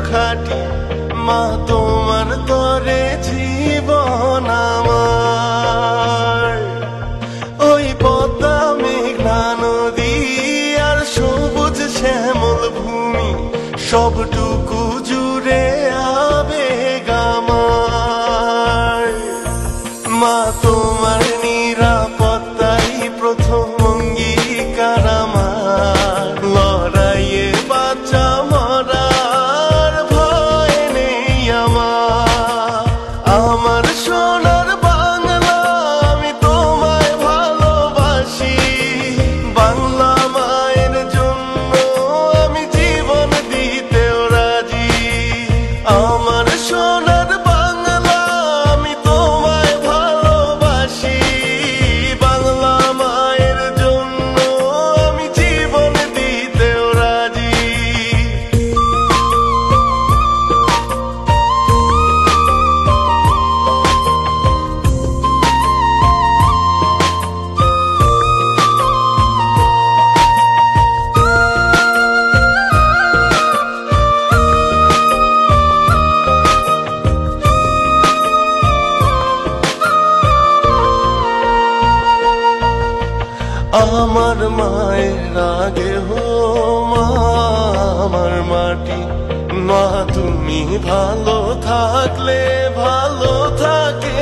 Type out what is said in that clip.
খাটি, মা তোমার তরে জীবন আমার। ওই পদ্মা মেঘনা নদী আর সবুজ শ্যামল ভূমি, সবটুকু জুড়ে আবেগ আমার। মা তোমার নিরাপত্তাই প্রথম অঙ্গীকার আমার। লড়াইয়ে বাঁচা মরার ভয় নেই আমার। আমার সোনার বাংলা আমি তোমায় ভালোবাসি, বাংলা মায়ের জন্য আমি জীবন দিতেও রাজি। আমার সোনার বাংলা আমি তোমায় ভালোবাসি, বাংলা মায়ের জন্য আমি জীবন দিতেও রাজি। আমার মায়ের আগে হো মা আমার মাটি, মা তুমি ভালো থাকলে ভালো থাকে